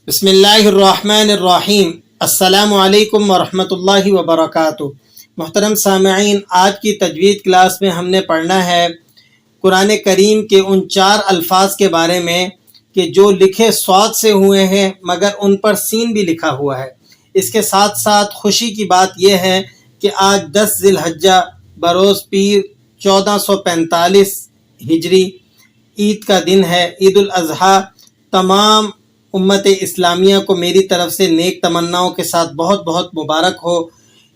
بسم اللہ الرحمن الرحیم۔ السلام علیکم ورحمۃ اللہ وبرکاتہ۔ محترم سامعین، آج کی تجوید کلاس میں ہم نے پڑھنا ہے قرآن کریم کے ان 4 الفاظ کے بارے میں کہ جو لکھے صاد سے ہوئے ہیں مگر ان پر سین بھی لکھا ہوا ہے۔ اس کے ساتھ ساتھ خوشی کی بات یہ ہے کہ آج 10 ذی الحجہ بروز پیر 1445 ہجری عید کا دن ہے، عید الاضحیٰ۔ تمام امت اسلامیہ کو میری طرف سے نیک تمناؤں کے ساتھ بہت بہت مبارک ہو۔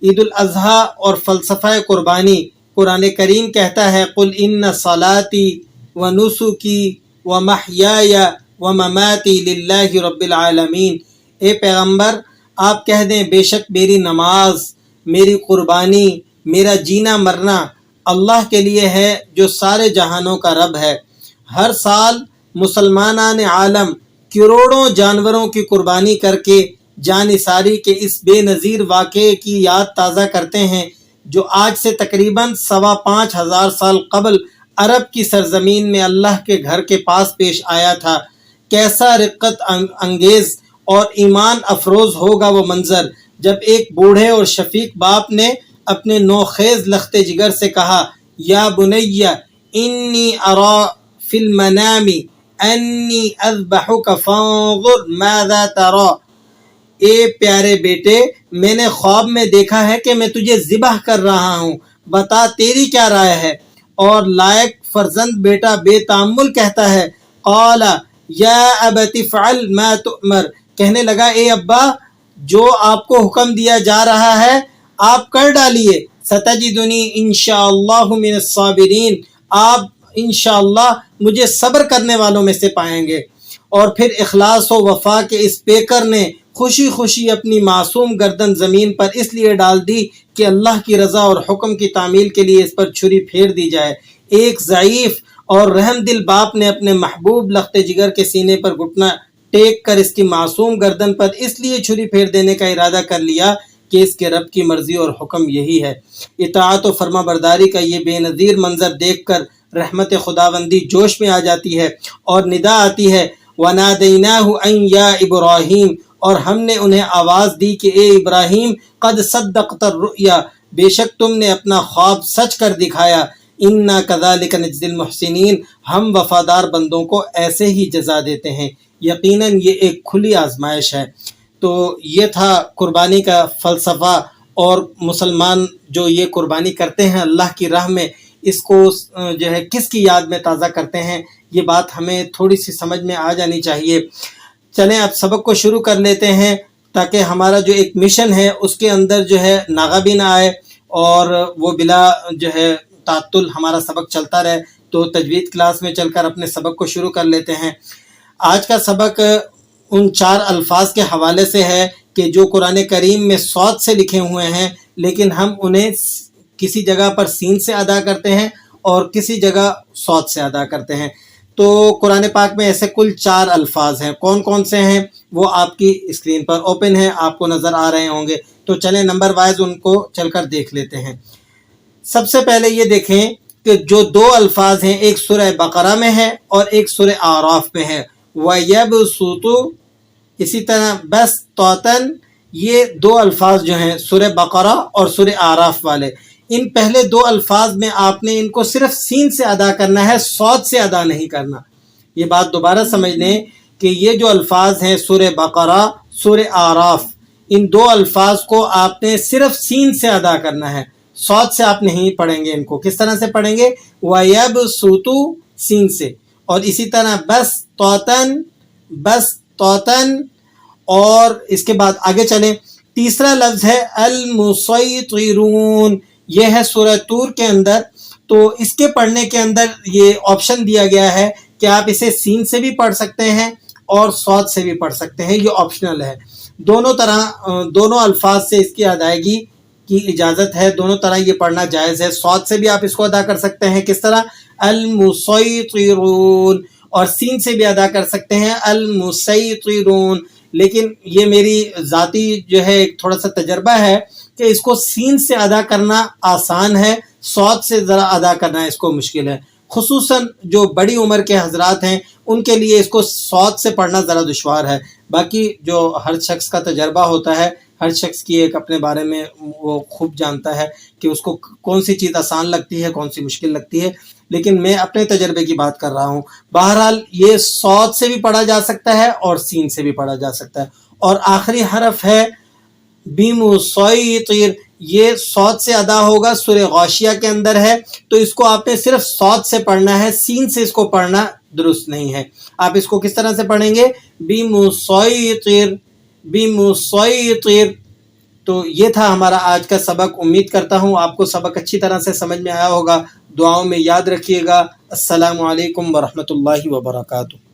عید الاضحیٰ اور فلسفہ قربانی، قرآن کریم کہتا ہے قل ان صلاتی و نسکی و محیای و مماتی للہ رب العالمین۔ اے پیغمبر، آپ کہہ دیں بے شک میری نماز، میری قربانی، میرا جینا مرنا اللہ کے لیے ہے جو سارے جہانوں کا رب ہے۔ ہر سال مسلمانان عالم کروڑوں جانوروں کی قربانی کر کے جان نثاری کے اس بے نظیر واقعے کی یاد تازہ کرتے ہیں جو آج سے تقریباً 5,500 سال قبل عرب کی سرزمین میں اللہ کے گھر کے پاس پیش آیا تھا۔ کیسا رقت انگیز اور ایمان افروز ہوگا وہ منظر جب ایک بوڑھے اور شفیق باپ نے اپنے نوخیز لخت جگر سے کہا یا بنی انی ارا فی المنام انی اذبحک فانظر ماذا تری۔ اے پیارے بیٹے، میں نے خواب میں دیکھا ہے کہ میں تجھے ذبح کر رہا ہوں، بتا تیری کیا رائے ہے؟ اور لائق فرزند بیٹا بے تامل کہتا ہے قال یا ابت افعل ما تؤمر، کہنے لگا اے ابا جو آپ کو حکم دیا جا رہا ہے آپ کر ڈالیے، ستجدنی انشاءاللہ من الصابرین، آپ انشاءاللہ مجھے صبر کرنے والوں میں سے پائیں گے۔ اور پھر اخلاص و وفا کے اس پیکر نے خوشی خوشی اپنی معصوم گردن زمین پر اس لیے ڈال دی کہ اللہ کی رضا اور حکم کی تعمیل کے لیے اس پر چھری پھیر دی جائے۔ ایک ضعیف اور رحم دل باپ نے اپنے محبوب لخت جگر کے سینے پر گھٹنا ٹیک کر اس کی معصوم گردن پر اس لیے چھری پھیر دینے کا ارادہ کر لیا کہ اس کے رب کی مرضی اور حکم یہی ہے۔ اطاعت و فرما برداری کا یہ بے نظیر منظر دیکھ کر رحمت خداوندی جوش میں آ جاتی ہے اور ندا آتی ہے وَنَادَيْنَاهُ أَن يَا إِبْرَاهِيمُ، اور ہم نے انہیں آواز دی کہ اے ابراہیم قد صدقت الرؤیا، بے شک تم نے اپنا خواب سچ کر دکھایا، اِنَّا كَذَلِكَ نَجْزِي الْمُحْسِنِينَ، ہم وفادار بندوں کو ایسے ہی جزا دیتے ہیں۔ یقیناً یہ ایک کھلی آزمائش ہے۔ تو یہ تھا قربانی کا فلسفہ، اور مسلمان جو یہ قربانی کرتے ہیں اللہ کی راہ میں، اس کو جو ہے کس کی یاد میں تازہ کرتے ہیں، یہ بات ہمیں تھوڑی سی سمجھ میں آ جانی چاہیے۔ چلیں اب سبق کو شروع کر لیتے ہیں تاکہ ہمارا جو ایک مشن ہے اس کے اندر جو ہے ناغہ بھی نہ آئے اور وہ بلا جو ہے تعطل ہمارا سبق چلتا رہے۔ تو تجوید کلاس میں چل کر اپنے سبق کو شروع کر لیتے ہیں۔ آج کا سبق ان 4 الفاظ کے حوالے سے ہے کہ جو قرآن کریم میں صاد سے لکھے ہوئے ہیں لیکن ہم انہیں کسی جگہ پر سین سے ادا کرتے ہیں اور کسی جگہ صاد سے ادا کرتے ہیں۔ تو قرآن پاک میں ایسے کل 4 الفاظ ہیں۔ کون کون سے ہیں وہ آپ کی اسکرین پر اوپن ہیں، آپ کو نظر آ رہے ہوں گے۔ تو چلیں نمبر وائز ان کو چل کر دیکھ لیتے ہیں۔ سب سے پہلے یہ دیکھیں کہ جو 2 الفاظ ہیں، ایک سورہ بقرہ میں ہے اور ایک سورہ اعراف میں ہے۔ وَيَبْسُطُ، اسی طرح بَسْطَةً، یہ 2 الفاظ جو ہیں سورہ بقرہ اور سورہ اعراف والے، ان پہلے 2 الفاظ میں آپ نے ان کو صرف سین سے ادا کرنا ہے، صاد سے ادا نہیں کرنا۔ یہ بات دوبارہ سمجھ لیں کہ یہ جو الفاظ ہیں سورہ بقرہ، سورہ اعراف، ان 2 الفاظ کو آپ نے صرف سین سے ادا کرنا ہے، صاد سے آپ نہیں پڑھیں گے۔ ان کو کس طرح سے پڑھیں گے؟ وَيَبْسُطُ، سین سے، اور اسی طرح بَسْطَةً، بَسْطَةً، اور اس کے بعد آگے چلیں۔ تیسرا لفظ ہے الْمُسَيْطِرُونَ، یہ ہے سورہ طور کے اندر۔ تو اس کے پڑھنے کے اندر یہ آپشن دیا گیا ہے کہ آپ اسے سین سے بھی پڑھ سکتے ہیں اور صاد سے بھی پڑھ سکتے ہیں، یہ آپشنل ہے۔ دونوں الفاظ سے اس کی ادائیگی کی اجازت ہے، دونوں طرح یہ پڑھنا جائز ہے۔ صاد سے بھی آپ اس کو ادا کر سکتے ہیں، کس طرح؟ المسیطرون، اور سین سے بھی ادا کر سکتے ہیں المسیطرون۔ لیکن یہ میری ذاتی جو ہے ایک تھوڑا سا تجربہ ہے کہ اس کو سین سے ادا کرنا آسان ہے، صاد سے ذرا ادا کرنا اس کو مشکل ہے۔ خصوصاً جو بڑی عمر کے حضرات ہیں ان کے لیے اس کو صاد سے پڑھنا ذرا دشوار ہے۔ باقی جو ہر شخص کا تجربہ ہوتا ہے، ہر شخص کی ایک اپنے بارے میں وہ خوب جانتا ہے کہ اس کو کون سی چیز آسان لگتی ہے، کون سی مشکل لگتی ہے، لیکن میں اپنے تجربے کی بات کر رہا ہوں۔ بہرحال یہ صاد سے بھی پڑھا جا سکتا ہے اور سین سے بھی پڑھا جا سکتا ہے، اور آخری حرف ہے بیمصیطر، یہ صاد سے ادا ہوگا، سورہ غاشیہ کے اندر ہے، تو اس کو آپ نے صرف صاد سے پڑھنا ہے، سین سے اس کو پڑھنا درست نہیں ہے۔ آپ اس کو کس طرح سے پڑھیں گے؟ بیمصیطر، بیمصیطر۔ تو یہ تھا ہمارا آج کا سبق۔ امید کرتا ہوں آپ کو سبق اچھی طرح سے سمجھ میں آیا ہوگا۔ دعاؤں میں یاد رکھیے گا۔ السلام علیکم ورحمۃ اللہ وبرکاتہ۔